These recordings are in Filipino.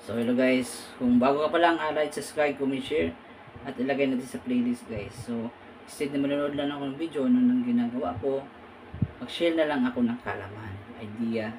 So hello guys, kung bago ka pa lang, like, subscribe, comment, share at ilagay natin sa playlist guys. So instead na manonood lang ako ng video ng ginagawa ko, mag-share na lang ako ng kalaman, idea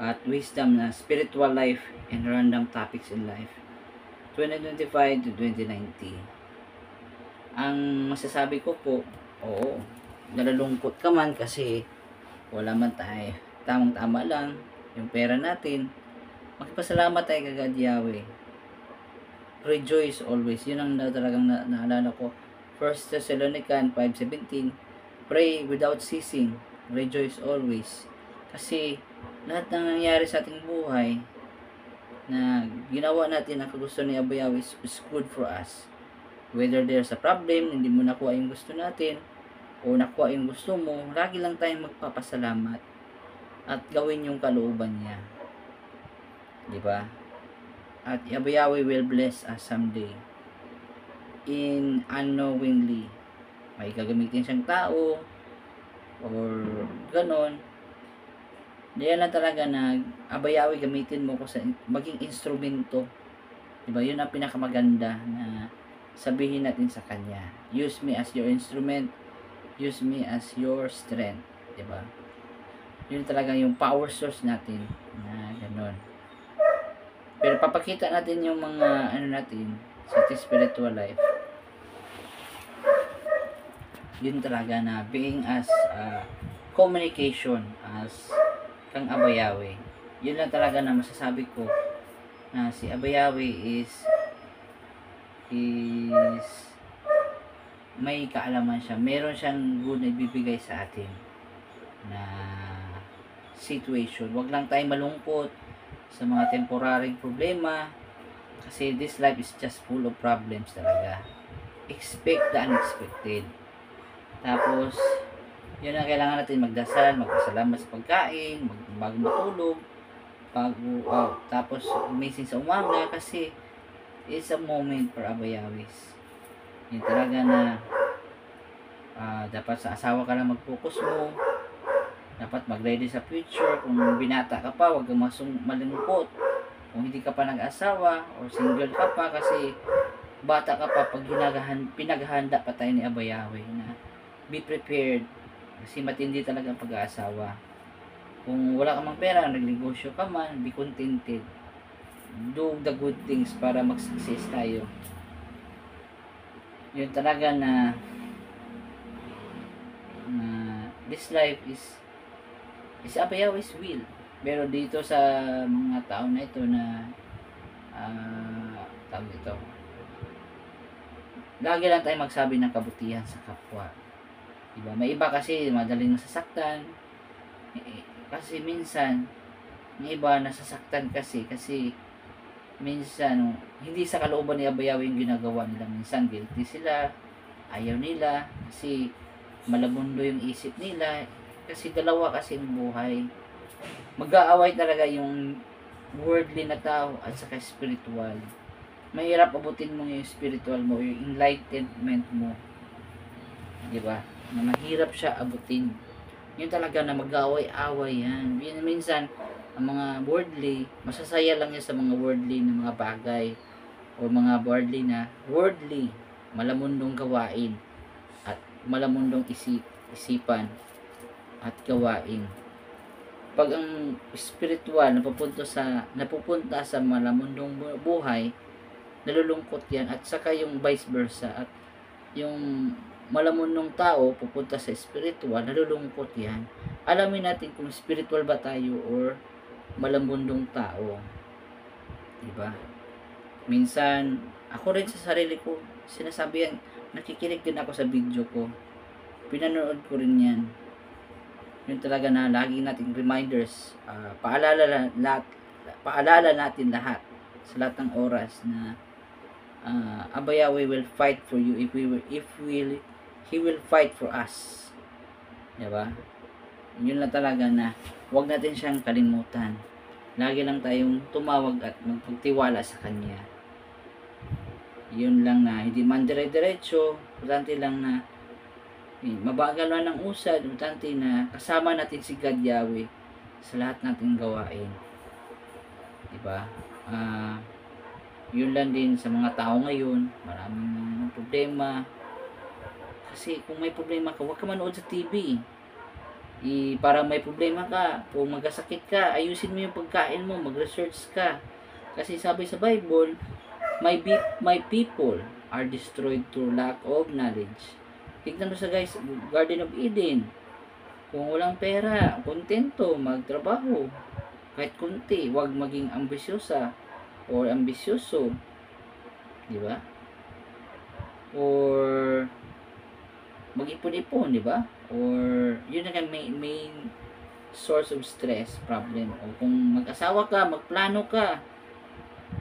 at wisdom na spiritual life and random topics in life 2025 to 2090. Ang masasabi ko po, oo, nalulungkot ka man kasi wala man tayo, tamang tama lang yung pera natin. Magpasalamat tayo kay God Yahweh. Rejoice always. Yun ang talagang naalala ko. 1 Thessalonians 5:17. Pray without ceasing. Rejoice always. Kasi lahat ng nangyayari sa ating buhay na ginawa natin ang gusto ni Abba Yahweh is good for us. Whether there's a problem, hindi mo nakuha yung gusto natin, o nakuha yung gusto mo, lagi lang tayong magpapasalamat at gawin yung kalooban niya. Diba? At Abba Yahweh will bless us someday. In unknowingly. May gagamitin siyang tao or ganon. Diyan lang talaga na Abba Yahweh gamitin mo ko sa maging instrumento. Diba? Yun ang pinakamaganda na sabihin natin sa Kanya. Use me as your instrument. Use me as your strength. Diba? Yun talaga yung power source natin na ganon. Pero papakita natin yung mga natin sa ating spiritual life. Yun talaga na being as communication as kang Abba Yahweh. Yun lang talaga na masasabi ko na si Abba Yahweh is may kaalaman siya. Meron siyang good na ibibigay sa atin na situation. Wag lang tayong malungkot sa mga temporary problema kasi this life is just full of problems talaga. Expect the unexpected. Tapos yun ang kailangan natin, magdasal, magpasalamat sa pagkain, bago matulog, tapos umising sa umaga kasi it's a moment for Abba Yahweh. Yun talaga na dapat sa asawa ka lang mag-focus mo. Dapat mag-ready sa future. Kung binata ka pa, huwag kang malungkot. Kung hindi ka pa nag-asawa or single ka pa kasi bata ka pa, pag pinaghahanda pa tayo ni Abba Yahweh na be prepared kasi matindi talaga ang pag-aasawa. Kung wala ka mang pera, nagnegosyo ka man, be contented. Do the good things para mag-success tayo. Yun talaga na this life is Abba Yahweh's will. Pero dito sa mga tao na ito na tawag ito, lagi lang tayo magsabi ng kabutihan sa kapwa. Diba? May iba kasi madaling nasasaktan. Kasi minsan may iba nasasaktan kasi minsan hindi sa kalooban ni Abba Yahweh yung ginagawa nila. Minsan guilty sila, ayaw nila kasi malabundo yung isip nila. Kasi dalawa kasi ang buhay. Mag-aaway talaga yung worldly na tao at saka spiritual. Mahirap abutin mo yung spiritual mo, yung enlightenment mo. Diba? Na mahirap siya abutin. Yun talaga na mag-aaway-away yan. Minsan, ang mga worldly, masasaya lang yan sa mga worldly na mga bagay o mga worldly, malamundong gawain at malamundong isipan at gawain. Pag ang spiritual napupunta sa malamundong buhay, nalulungkot yan, at saka yung vice versa, at yung malamundong tao pupunta sa spiritual, nalulungkot yan. Alamin natin kung spiritual ba tayo or malamundong tao. Diba? Minsan ako rin sa sarili ko sinasabi yan, nakikinig din ako sa video ko, pinanood ko rin yan. Yun talaga na lagi nating reminders, paalala natin lahat sa lahat ng oras na Abba Yahweh will fight for you He will fight for us. Diba? Yun lang talaga na wag natin siyang kalimutan. Lagi lang tayong tumawag at magpagtiwala sa Kanya. Yun lang na hindi man dire-diretso, importante lang na mabagal man ng usad, importante na kasama natin si God Yahweh sa lahat nating gawain. Diba? Ah, yun lang din sa mga tao ngayon, maraming problema. Kasi kung may problema ka, huwag ka manood sa TV. Parang may problema ka, kung magkasakit ka, ayusin mo yung pagkain mo, mag-research ka. Kasi sabi sa Bible, my people are destroyed through lack of knowledge. Tignan mo sa guys, Garden of Eden. Kung walang pera, kontento, magtrabaho. Kahit kunti, huwag maging ambisyosa or ambisyoso. Di ba? Or mag-ipon-ipon, di ba? Or yun na main source of stress problem. O kung mag-asawa ka, magplano ka.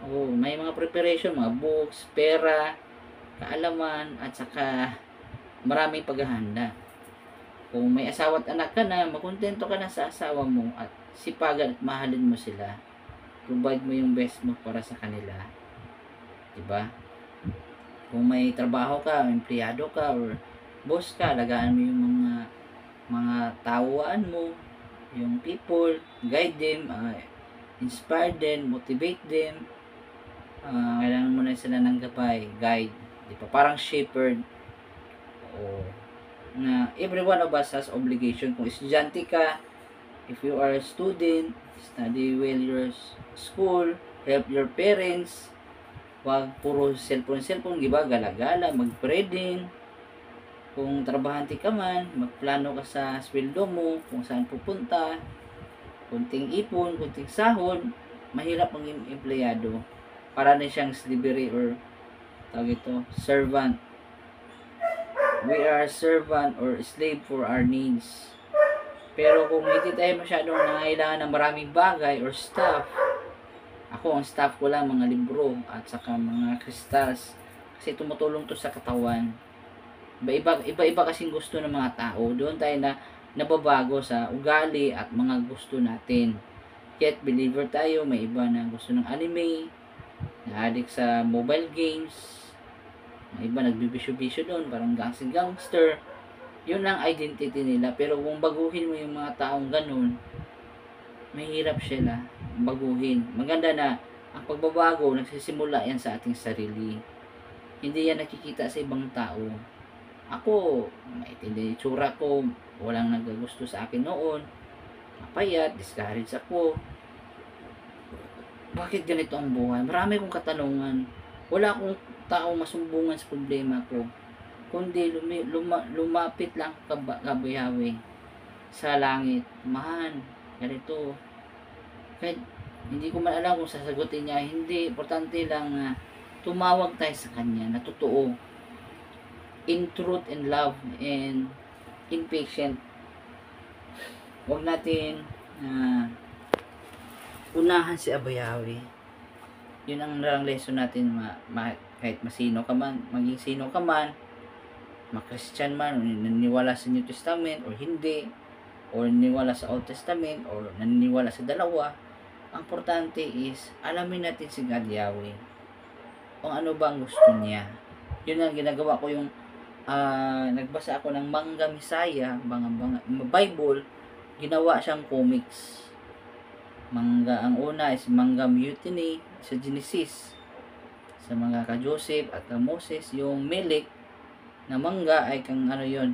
O may mga preparation, mga books, pera, kaalaman, at saka maraming paghahanda. Kung may asawa at anak ka na, makontento ka na sa asawa mo at sipagan at mahalin mo sila. Provide mo yung best mo para sa kanila. Diba? Kung may trabaho ka, empleyado ka, or boss ka, alagaan mo yung mga tawaan mo, yung people, guide them, inspire them, motivate them. Kailangan mo na sila ng gabay, guide. Diba? Parang shepherd. O, na every one of us has obligation. Kung estudyante ka, if you are a student, study well your school, help your parents, wag puro cellphone, diba? Gala-gala, mag-pray din. Kung trabahante ka man, magplano ka sa sweldo mo, kung saan pupunta, kunting ipon, kunting sahod, mahirap maging empleyado. Para na siyang slavery or tawag ito, servant. We are servant or slave for our needs. Pero kung hindi tayo masyadong nangailangan ng maraming bagay or stuff, ako ang staff ko lang mga libro at saka mga crystals kasi tumutulong to sa katawan. Iba-iba kasing gusto ng mga tao. Doon tayo na nababago sa ugali at mga gusto natin. Yet believer tayo, may iba na gusto ng anime, na-addict sa mobile games, may iba nagbibisyo-bisyo doon, parang gangster. Yun ang identity nila. Pero kung baguhin mo yung mga taong ganun, mahirap sila baguhin. Maganda na ang pagbabago nagsisimula yan sa ating sarili. Hindi yan nakikita sa ibang tao. Ako, maitindi itsura ko, walang nagagusto sa akin noon. Mapayat, discouraged ako. Bakit ganito ang buhay? Marami kong katanungan. Wala akong taong masumbungan sa problema ko. Kundi lumapit lang kabayawi sa langit. Man, ganito. Kahit hindi ko man alam kung sasagutin niya, hindi. Importante lang na tumawag tayo sa Kanya na totoo. In truth and love and in patient. Huwag natin unahan si Abayawi. Yun ang lesson natin kahit masino ka man, maging sino ka man, ma-Christian man, o naniniwala sa New Testament or hindi, or naniniwala sa Old Testament or naniniwala sa dalawa. Ang importante is alamin natin si God Yahweh. Kung ano ba ang gusto niya. Yun ang ginagawa ko yung nagbasa ako ng Manga Misaya, Bible, ginawa siyang comics. Ang una is Manga Mutiny sa Genesis, sa mga ka-Joseph at ka-Moses. Yung Melek na manga ay kang ano yun,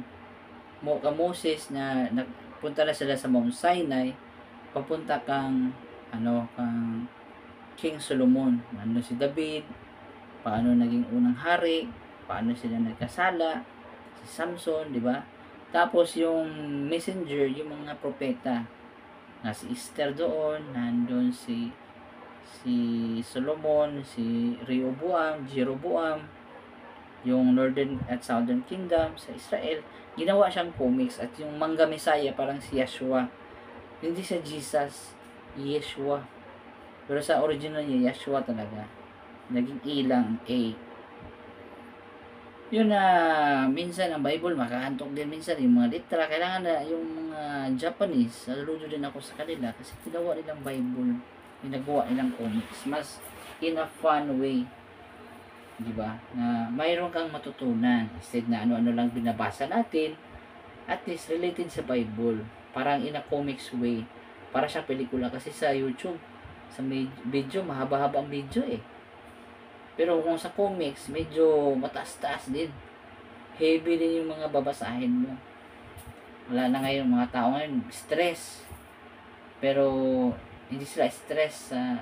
ka-Moses na nagpunta na sila sa Mount Sinai, papunta kang King Solomon. Ano si David, paano naging unang hari, paano sila nagkasala, si Samson, di ba? Tapos yung messenger, yung mga propeta, na si Esther doon, nandun si Solomon, si Jeroboam, yung Northern at Southern Kingdom sa Israel. Ginawa siyang comics. At yung Manga Messiah, parang si Yeshua. Hindi sa Jesus, Yeshua. Pero sa original niya, Yeshua talaga. Naging ilang A. Yun na minsan ang Bible makaantok din minsan yung mga litra. Kailangan na yung mga Japanese, naludo din ako sa kanila kasi ginawa nilang Bible, ginagawa nilang comics mas in a fun way, di ba? Na mayroon kang matutunan instead na ano-ano lang binabasa natin, at least related sa Bible, parang in a comics way, para sa pelikula. Kasi sa YouTube Sa video, mahaba-haba ang video eh. Pero kung sa comics, medyo mataas-taas din. Heavy din yung mga babasahin mo. Wala na ngayon, mga tao ngayon, stress. Pero, hindi sila stress sa,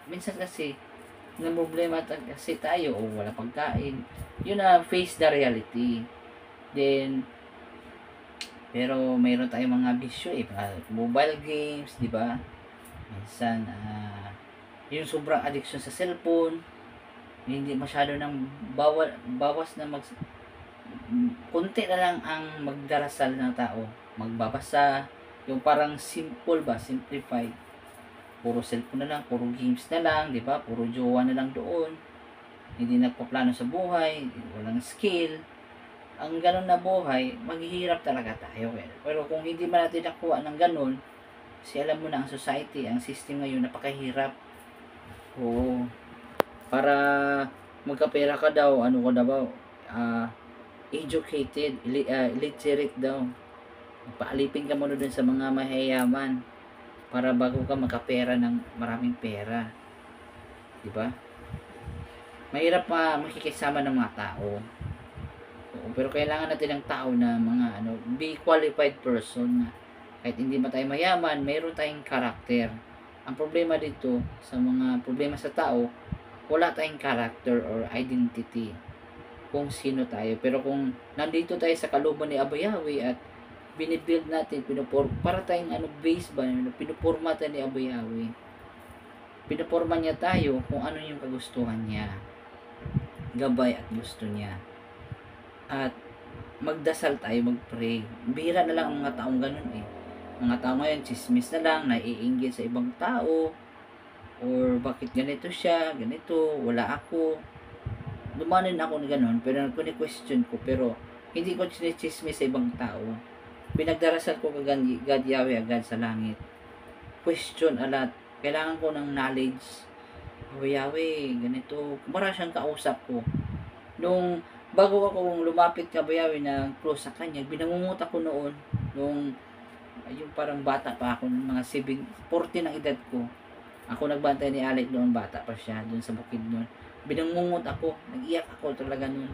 minsan kasi, ng problema kasi tayo, o wala pagkain. Yun na, face the reality. Then, pero mayroon tayong mga bisyo eh, mobile games, di ba? Minsan, yung sobrang addiction sa cellphone, hindi masyado nang bawas na konti na lang ang magdarasal ng tao, magbabasa, yung parang simple ba, simplified, puro cellphone na lang, puro games na lang, di ba, puro jowa na lang doon, hindi nagpaplano sa buhay, walang skill. Ang ganun na buhay, maghihirap talaga tayo eh. Pero kung hindi man natin nakuha ng ganun, kasi alam mo na ang society, ang system ngayon, napakahirap. Oo. Para magkapera ka daw, ano ko daw, educated, illiterate daw. Paalipin ka muna dun sa mga mayayaman para bago ka magkapera ng maraming pera. Diba? Mahirap makikisama ng mga tao. Oo, pero kailangan natin ng tao na mga be qualified person na kahit hindi man tayo mayaman, mayroon tayong karakter. Ang problema dito, sa mga problema sa tao, wala tayong character or identity kung sino tayo. Pero kung nandito tayo sa kalooban ni Abayawi at binibuild natin, para tayong base ba, pinupurma tayo ni Abayawi. Pinupurma niya tayo kung ano yung kagustuhan niya, gabay at gusto niya. At magdasal tayo, magpray. Bihira na lang ang mga taong ganun eh. Mga tao ngayon, chismis na lang, naiinggit sa ibang tao, or bakit ganito siya, ganito, wala ako. Dumanin ako na ganun, pero question ko, pero hindi ko chinichismis sa ibang tao. Pinagdarasal ko kag God Yahweh agad sa langit. Question alat. Kailangan ko ng knowledge. Oh Yahweh, ganito. Kumara siyang kausap ko. Nung bago ako lumapit kay Yahweh na close sa kanya, binangungot ako noon. Nung yung parang bata pa ako, mga 40 ng edad ko. Ako nagbantay ni Alec noon, bata pa siya, doon sa bukid noon. Binangungot ako, nag-iyak ako talaga noon.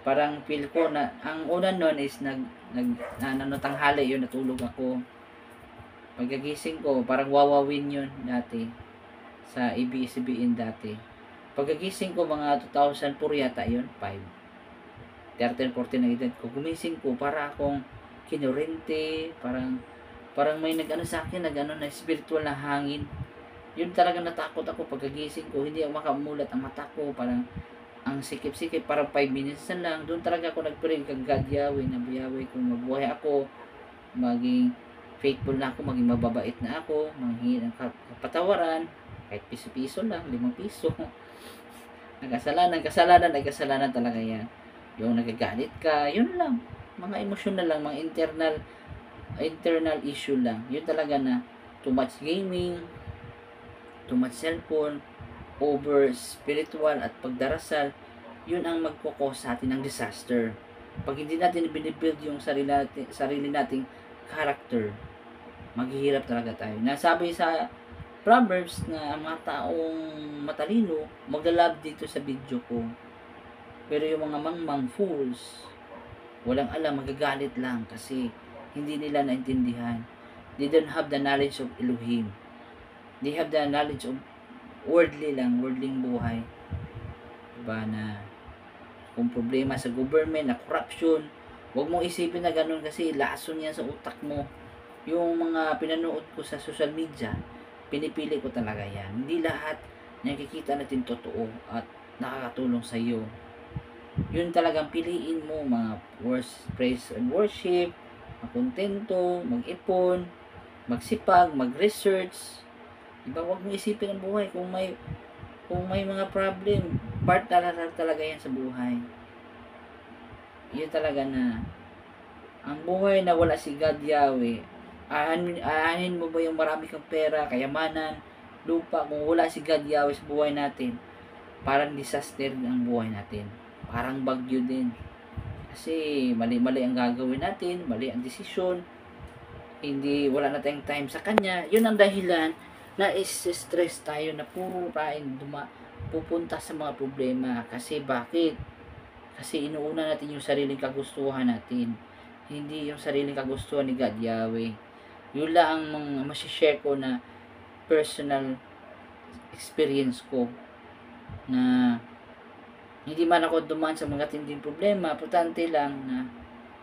Parang feel ko na, ang una noon is tanghali yun, natulog ako. Pagkagising ko, parang wawawin yun dati. Sa ABS-CBN dati. Pagkagising ko, mga 2004 yata yun, 5. 13-14 na edad ko. Gumising ko, para akong kinurente, parang may sa akin, na spiritual na hangin. Yun talaga natakot ako pagkagising ko. Hindi ako makamulat ang mata ko. Parang ang sikip-sikip. Parang 5 minutes na lang. Doon talaga ako nag-pray kag God Yahweh. Nabuyawi kung mabuhay ako. Maging faithful na ako. Maging mababait na ako. Manghingi ng kapatawaran. Kahit piso-piso lang. 5 piso. Kasalanan talaga yan. Yung nagagalit ka. Yun lang. Mga emosyonal lang. Mga internal issue lang. Yun talaga na too much gaming, too much cellphone, over spiritual at pagdarasal, yun ang magkukos sa atin ng disaster. Pag hindi natin binibuild yung sarili nating character, maghihirap talaga tayo. Nasabi sa Proverbs na ang mga taong matalino, maglalab dito sa video ko. Pero yung mga mangmang fools, walang alam, magagalit lang kasi hindi nila naintindihan. They don't have the knowledge of Elohim. They have the knowledge of worldling buhay. Diba na kung problema sa government, na corruption, huwag mong isipin na ganun kasi lason yan sa utak mo. Yung mga pinanood ko sa social media, pinipili ko talaga yan. Hindi lahat nakikita natin totoo at nakakatulong sa iyo. Yun talagang piliin mo, mga praise and worship, makontento, mag-ipon, magsipag, mag-research. Diba, huwag mo isipin ang buhay kung may mga problem, part talaga yan sa buhay. Yun talaga na ang buhay na wala si God Yahweh, aanin mo ba yung marami kang pera, kayamanan, lupa, kung wala si God Yahweh sa buhay natin, parang disaster ang buhay natin, parang bagyo din. Kasi mali-mali ang gagawin natin, mali ang desisyon, wala na tayong time sa Kanya. Yun ang dahilan na-stress tayo na puro tayong pupunta sa mga problema. Kasi bakit? Kasi inuuna natin yung sariling kagustuhan natin. Hindi yung sariling kagustuhan ni God Yahweh. Yun lang ang masishare ko na personal experience ko na hindi man ako dumaan sa mga tinding problema, importante lang na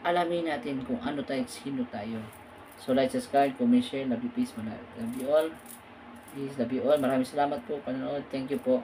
alamin natin kung ano tayo, sino tayo. So, like, subscribe, comment, share, love you, peace, love you all. Please, love you all. Maraming salamat po, panonood. Thank you po.